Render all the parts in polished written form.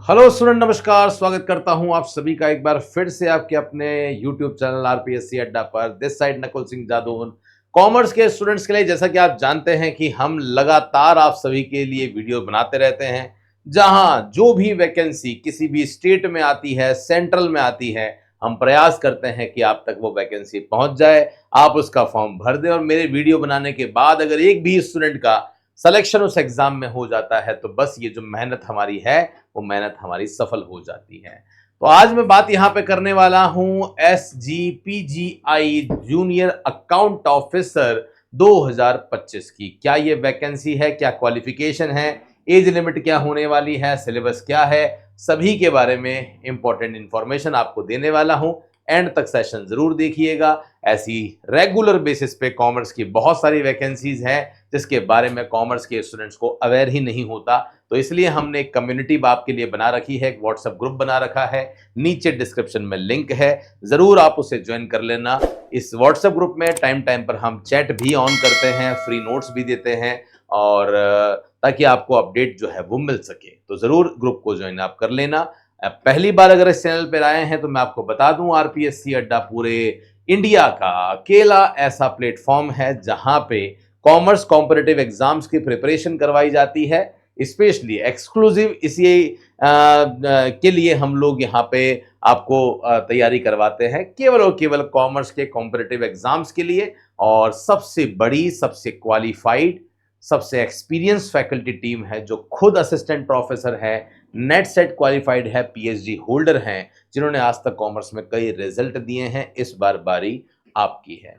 Hello student, नमस्कार। स्वागत करता हूं आप सभी का एक बार फिर से आपके अपने यूट्यूब चैनल आरपीएससी अड्डा पर। This side Nakul Singh Jadaun. Commerce के स्टूडेंट्स के लिए जैसा कि आप जानते हैं कि हम लगातार आप सभी के लिए वीडियो बनाते रहते हैं, जहां जो भी वैकेंसी किसी भी स्टेट में आती है, सेंट्रल में आती है, हम प्रयास करते हैं कि आप तक वो वैकेंसी पहुंच जाए, आप उसका फॉर्म भर दें और मेरे वीडियो बनाने के बाद अगर एक भी स्टूडेंट का सिलेक्शन उस एग्जाम में हो जाता है तो बस ये जो मेहनत हमारी है वो मेहनत हमारी सफल हो जाती है। तो आज मैं बात यहां पे करने वाला हूं SGPGI जूनियर अकाउंट ऑफिसर 2025 की। क्या ये वैकेंसी है, क्या क्वालिफिकेशन है, एज लिमिट क्या होने वाली है, सिलेबस क्या है, सभी के बारे में इंपॉर्टेंट इंफॉर्मेशन आपको देने वाला हूं। एंड तक सेशन जरूर देखिएगा। ऐसी रेगुलर बेसिस पे कॉमर्स की बहुत सारी वैकेंसीज हैं जिसके बारे में कॉमर्स के स्टूडेंट्स को अवेयर ही नहीं होता, तो इसलिए हमने एक कम्युनिटी आपके लिए बना रखी है, एक व्हाट्सएप ग्रुप बना रखा है, नीचे डिस्क्रिप्शन में लिंक है, जरूर आप उसे ज्वाइन कर लेना। इस व्हाट्सएप ग्रुप में टाइम टाइम पर हम चैट भी ऑन करते हैं, फ्री नोट्स भी देते हैं और ताकि आपको अपडेट जो है वो मिल सके, तो जरूर ग्रुप को ज्वाइन आप कर लेना। पहली बार अगर इस चैनल पर आए हैं तो मैं आपको बता दूं, आरपीएससी अड्डा पूरे इंडिया का अकेला ऐसा प्लेटफॉर्म है जहां पे कॉमर्स कॉम्पिटिटिव एग्जाम्स की प्रिपरेशन करवाई जाती है। स्पेशली एक्सक्लूसिव इसी के लिए हम लोग यहाँ पे आपको तैयारी करवाते हैं, केवल और केवल कॉमर्स के कॉम्पिटिटिव एग्जाम्स के लिए। और सबसे बड़ी, सबसे क्वालिफाइड, सबसे एक्सपीरियंस फैकल्टी टीम है जो खुद असिस्टेंट प्रोफेसर है, नेट सेट क्वालिफाइड है, पीएचडी होल्डर हैं, जिन्होंने आज तक कॉमर्स में कई रिजल्ट दिए हैं। इस बार बारी आपकी है।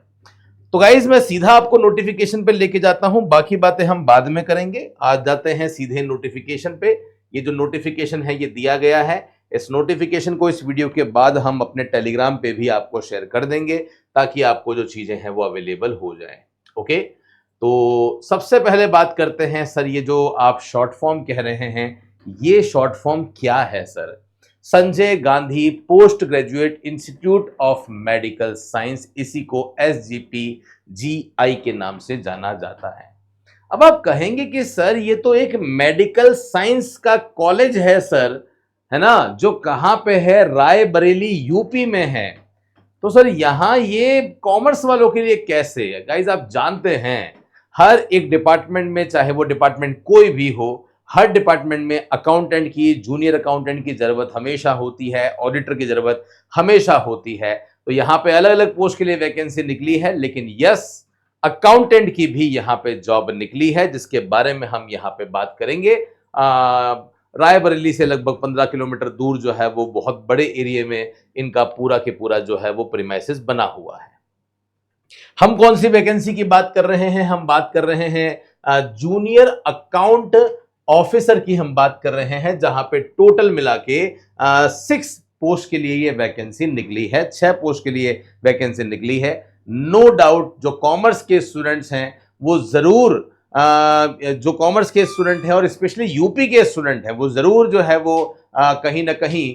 तो गाइज मैं सीधा आपको नोटिफिकेशन पे लेके जाता हूं, बाकी बातें हम बाद में करेंगे। आज जाते हैं सीधे नोटिफिकेशन पे। ये जो नोटिफिकेशन है ये दिया गया है, इस नोटिफिकेशन को इस वीडियो के बाद हम अपने टेलीग्राम पे भी आपको शेयर कर देंगे ताकि आपको जो चीजें हैं वो अवेलेबल हो जाए। ओके, तो सबसे पहले बात करते हैं सर, ये जो आप शॉर्ट फॉर्म कह रहे हैं, ये शॉर्ट फॉर्म क्या है sir? Sanjay Gandhi post graduate institute of medical science, इसी को SGPGI के नाम से जाना जाता है। अब आप कहेंगे कि सर ये तो एक मेडिकल साइंस का कॉलेज है सर, है ना, जो कहां पे है? रायबरेली यूपी में है। तो सर यहां ये कॉमर्स वालों के लिए कैसे है? गाइज आप जानते हैं हर एक डिपार्टमेंट में, चाहे वो डिपार्टमेंट कोई भी हो, हर डिपार्टमेंट में अकाउंटेंट की, जूनियर अकाउंटेंट की जरूरत हमेशा होती है, ऑडिटर की जरूरत हमेशा होती है। तो यहाँ पे अलग अलग पोस्ट के लिए वैकेंसी निकली है, लेकिन यस, अकाउंटेंट की भी यहाँ पे जॉब निकली है जिसके बारे में हम यहाँ पे बात करेंगे। रायबरेली से लगभग 15 किलोमीटर दूर जो है वो बहुत बड़े एरिया में इनका पूरा के पूरा जो है वो प्रीमाइसेस बना हुआ है। हम कौन सी वैकेंसी की बात कर रहे हैं? हम बात कर रहे हैं जूनियर अकाउंट ऑफिसर की हम बात कर रहे हैं, जहां पे टोटल मिला के 6 पोस्ट के लिए ये वैकेंसी निकली है, 6 पोस्ट के लिए वैकेंसी निकली है। नो डाउट जो कॉमर्स के स्टूडेंट्स हैं वो जरूर जो कॉमर्स के स्टूडेंट हैं और स्पेशली यूपी के स्टूडेंट हैं वो जरूर जो है वो कहीं ना कहीं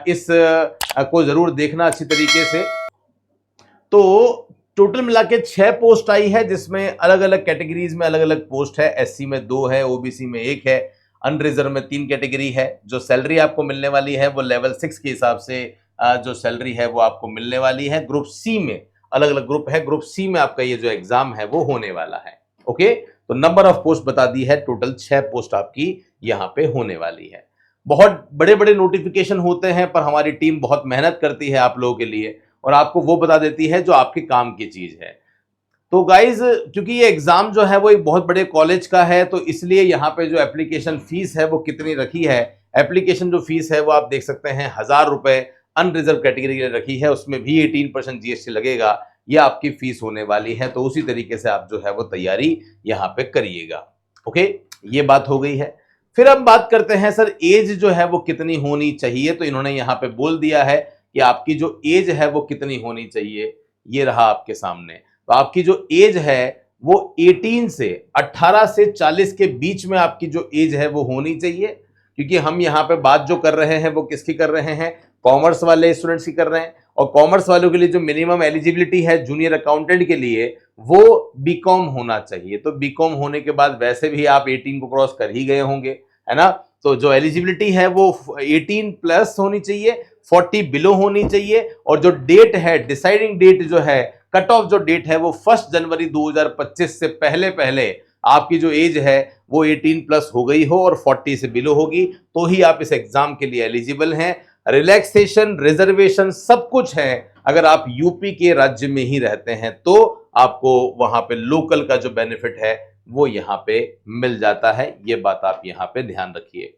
इस को जरूर देखना अच्छी तरीके से। तो टोटल मिला के 6 पोस्ट आई है, जिसमें अलग अलग कैटेगरीज में अलग अलग पोस्ट है। एससी में 2 है, ओबीसी में 1 है, अनरिजर्व में 3 कैटेगरी है। जो सैलरी आपको मिलने वाली है वो लेवल 6 के हिसाब से जो सैलरी है वो आपको मिलने वाली है। ग्रुप सी में अलग अलग ग्रुप है, ग्रुप सी में आपका ये जो एग्जाम है वो होने वाला है। ओके, तो नंबर ऑफ पोस्ट बता दी है, टोटल 6 पोस्ट आपकी यहाँ पे होने वाली है। बहुत बड़े बड़े नोटिफिकेशन होते हैं पर हमारी टीम बहुत मेहनत करती है आप लोगों के लिए और आपको वो बता देती है जो आपके काम की चीज है। तो गाइज क्योंकि ये एग्जाम जो है वो एक बहुत बड़े कॉलेज का है, तो इसलिए यहाँ पे जो एप्लीकेशन फीस है वो कितनी रखी है? एप्लीकेशन जो फीस है वो आप देख सकते हैं 1000 रुपए अनरिजर्व कैटेगरी के लिए रखी है, उसमें भी 18% जीएसटी लगेगा। ये आपकी फीस होने वाली है, तो उसी तरीके से आप जो है वो तैयारी यहाँ पे करिएगा। ओके, ये बात हो गई है। फिर हम बात करते हैं सर एज जो है वो कितनी होनी चाहिए, तो इन्होंने यहाँ पे बोल दिया है कि आपकी जो एज है वो कितनी होनी चाहिए। ये रहा आपके सामने। तो आपकी जो एज है वो 18 से 18 से 40 के बीच में आपकी जो एज है वो होनी चाहिए, क्योंकि हम यहाँ पे बात जो कर रहे हैं वो किसकी कर रहे हैं? कॉमर्स वाले स्टूडेंट्स की कर रहे हैं। और कॉमर्स वालों के लिए जो मिनिमम एलिजिबिलिटी है जूनियर अकाउंटेंट के लिए वो बीकॉम होना चाहिए। तो बीकॉम होने के बाद वैसे भी आप 18 को क्रॉस कर ही गए होंगे, है ना। तो जो एलिजिबिलिटी है वो 18 प्लस होनी चाहिए, 40 बिलो होनी चाहिए, और जो डेट है, डिसाइडिंग डेट जो है, कट ऑफ जो डेट है वो 1 जनवरी 2025 से पहले पहले आपकी जो एज है वो 18 प्लस हो गई हो और 40 से बिलो होगी, तो ही आप इस एग्जाम के लिए एलिजिबल हैं। रिलैक्सेशन, रिजर्वेशन सब कुछ है अगर आप यूपी के राज्य में ही रहते हैं, तो आपको वहां पे लोकल का जो बेनिफिट है वो यहां पे मिल जाता है। ये बात आप यहां पे ध्यान रखिए।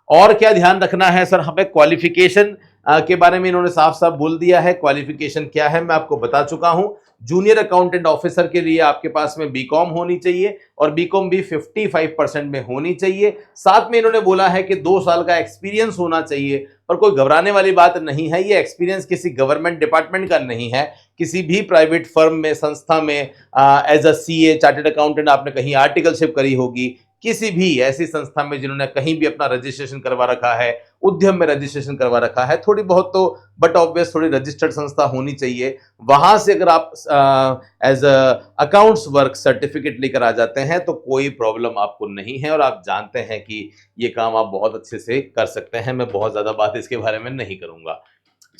और क्या ध्यान रखना है सर, हमें क्वालिफिकेशन के बारे में इन्होंने साफ साफ बोल दिया है। क्वालिफिकेशन क्या है मैं आपको बता चुका हूं। जूनियर अकाउंटेंट ऑफिसर के लिए आपके पास में बीकॉम होनी चाहिए, और बीकॉम भी 55% में होनी चाहिए। साथ में इन्होंने बोला है कि 2 साल का एक्सपीरियंस होना चाहिए, पर कोई घबराने वाली बात नहीं है। ये एक्सपीरियंस किसी गवर्नमेंट डिपार्टमेंट का नहीं है, किसी भी प्राइवेट फर्म में, संस्था में as a CA, chartered accountant आपने कहीं आर्टिकलशिप करी होगी, किसी भी ऐसी संस्था में जिन्होंने कहीं भी अपना रजिस्ट्रेशन करवा रखा है, उद्यम में रजिस्ट्रेशन करवा रखा है, थोड़ी बहुत तो बट ऑब्वियस थोड़ी रजिस्टर्ड संस्था होनी चाहिए। वहां से अगर आप एज अकाउंट्स वर्क सर्टिफिकेट लेकर आ जाते हैं तो कोई प्रॉब्लम आपको नहीं है, और आप जानते हैं कि ये काम आप बहुत अच्छे से कर सकते हैं। मैं बहुत ज्यादा बात इसके बारे में नहीं करूंगा।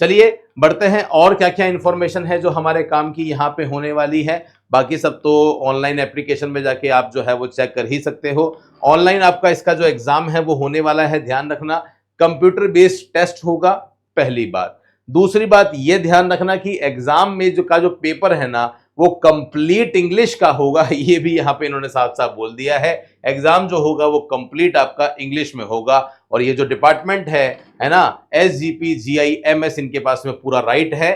चलिए बढ़ते हैं, और क्या क्या इंफॉर्मेशन है जो हमारे काम की यहाँ पे होने वाली है। बाकी सब तो ऑनलाइन एप्लीकेशन में जाके आप जो है वो चेक कर ही सकते हो। ऑनलाइन आपका इसका जो एग्जाम है वो होने वाला है, ध्यान रखना कंप्यूटर बेस्ड टेस्ट होगा, पहली बात। दूसरी बात ये ध्यान रखना कि एग्जाम में जो पेपर है ना वो कंप्लीट इंग्लिश का होगा। ये भी यहाँ पे इन्होंने साफ साफ बोल दिया है, एग्जाम जो होगा वो कंप्लीट आपका इंग्लिश में होगा। और ये जो डिपार्टमेंट है ना, SGP GIMS, इनके पास में पूरा राइट है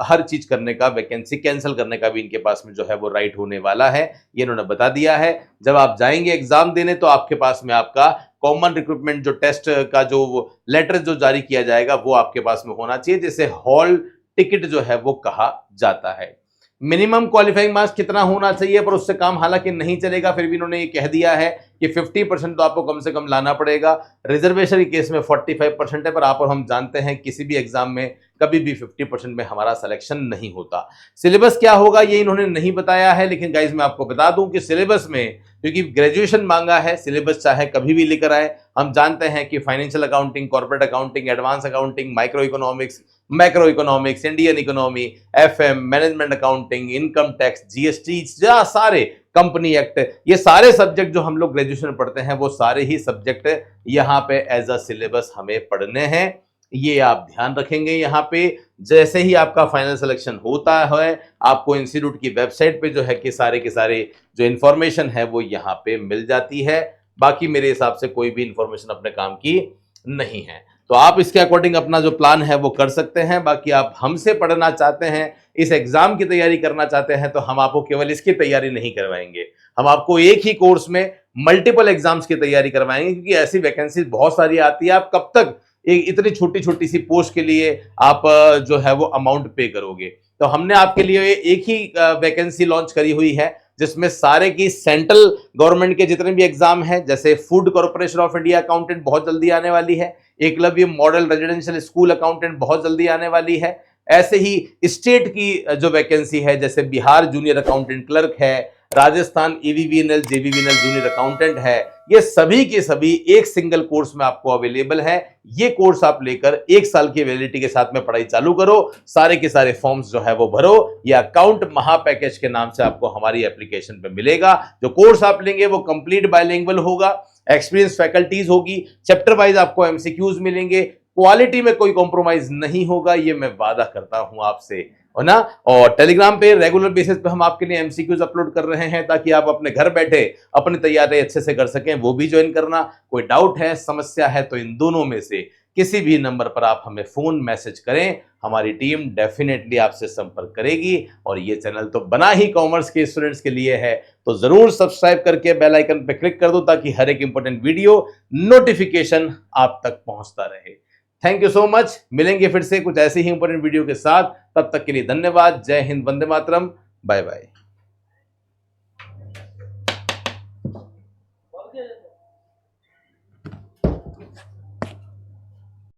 हर चीज करने का, वैकेंसी कैंसिल करने का भी इनके पास में जो है वो राइट होने वाला है, ये इन्होंने बता दिया है। जब आप जाएंगे एग्जाम देने तो आपके पास में आपका कॉमन रिक्रूटमेंट जो टेस्ट का जो लेटर जो जारी किया जाएगा वो आपके पास में होना चाहिए, जिसे हॉल टिकट जो है वो कहा जाता है। मिनिमम क्वालिफाइंग मार्क्स कितना होना चाहिए, पर उससे काम हालांकि नहीं चलेगा, फिर भी इन्होंने ये कह दिया है कि 50% तो आपको कम से कम लाना पड़ेगा। रिजर्वेशन के केस में 45% है, पर आप और हम जानते हैं किसी भी एग्जाम में कभी भी 50% में हमारा सिलेक्शन नहीं होता। सिलेबस क्या होगा ये इन्होंने नहीं बताया है, लेकिन गाइज मैं आपको बता दूं कि सिलेबस में, क्योंकि ग्रेजुएशन मांगा है, सिलेबस चाहे कभी भी लेकर आए। हम जानते हैं कि financial accounting, corporate accounting, advance accounting, micro economics, macro economics, Indian economy, FM, management accounting, income tax, GST, सारे कंपनी एक्ट, ये सारे सब्जेक्ट जो हम लोग ग्रेजुएशन पढ़ते हैं वो सारे ही सब्जेक्ट यहाँ पे एज अ सिलेबस हमें पढ़ने हैं। ये आप ध्यान रखेंगे। यहाँ पे जैसे ही आपका फाइनल सिलेक्शन होता है, आपको इंस्टीट्यूट की वेबसाइट पे जो है कि सारे के सारे जो इंफॉर्मेशन है वो यहाँ पे मिल जाती है। बाकी मेरे हिसाब से कोई भी इंफॉर्मेशन अपने काम की नहीं है, तो आप इसके अकॉर्डिंग अपना जो प्लान है वो कर सकते हैं। बाकी आप हमसे पढ़ना चाहते हैं, इस एग्जाम की तैयारी करना चाहते हैं, तो हम आपको केवल इसकी तैयारी नहीं करवाएंगे, हम आपको एक ही कोर्स में मल्टीपल एग्जाम्स की तैयारी करवाएंगे, क्योंकि ऐसी वैकेंसी बहुत सारी आती है। आप कब तक एक इतनी छोटी छोटी सी पोस्ट के लिए आप जो है वो अमाउंट पे करोगे। तो हमने आपके लिए एक ही वैकेंसी लॉन्च करी हुई है, जिसमें सारे की सेंट्रल गवर्नमेंट के जितने भी एग्जाम हैं, जैसे food corporation of India accountant बहुत जल्दी आने वाली है, Eklavya model residential school accountant बहुत जल्दी आने वाली है। ऐसे ही स्टेट की जो वैकेंसी है, जैसे बिहार जूनियर अकाउंटेंट क्लर्क है, Rajasthan EVVNL JVVNL junior accountant है, ये सभी के सभी एक सिंगल कोर्स में आपको अवेलेबल है। ये कोर्स आप लेकर 1 साल की वैलिडिटी के साथ में पढ़ाई चालू करो, सारे के सारे फॉर्म्स जो है वो भरो। ये अकाउंट महा पैकेज के नाम से आपको हमारी एप्लीकेशन पे मिलेगा। जो कोर्स आप लेंगे वो कंप्लीट बायलिंगुअल होगा, एक्सपीरियंस फैकल्टीज होगी, चैप्टर वाइज आपको MCQs मिलेंगे, क्वालिटी में कोई कॉम्प्रोमाइज नहीं होगा, ये मैं वादा करता हूं आपसे, है ना। और टेलीग्राम पे रेगुलर बेसिस पे हम आपके लिए MCQs अपलोड कर रहे हैं, ताकि आप अपने घर बैठे अपनी तैयारी अच्छे से कर सकें, वो भी ज्वाइन करना। कोई डाउट है, समस्या है, तो इन दोनों में से किसी भी नंबर पर आप हमें फोन मैसेज करें, हमारी टीम डेफिनेटली आपसे संपर्क करेगी। और ये चैनल तो बना ही कॉमर्स के स्टूडेंट्स के लिए है, तो जरूर सब्सक्राइब करके बेल आइकन पे क्लिक कर दो, ताकि हर एक इंपॉर्टेंट वीडियो नोटिफिकेशन आप तक पहुंचता रहे। Thank you so much. मिलेंगे फिर से कुछ ऐसे ही इंपॉर्टेंट वीडियो के साथ, तब तक के लिए धन्यवाद। जय हिंद, वंदे मातरम, बाय बाय।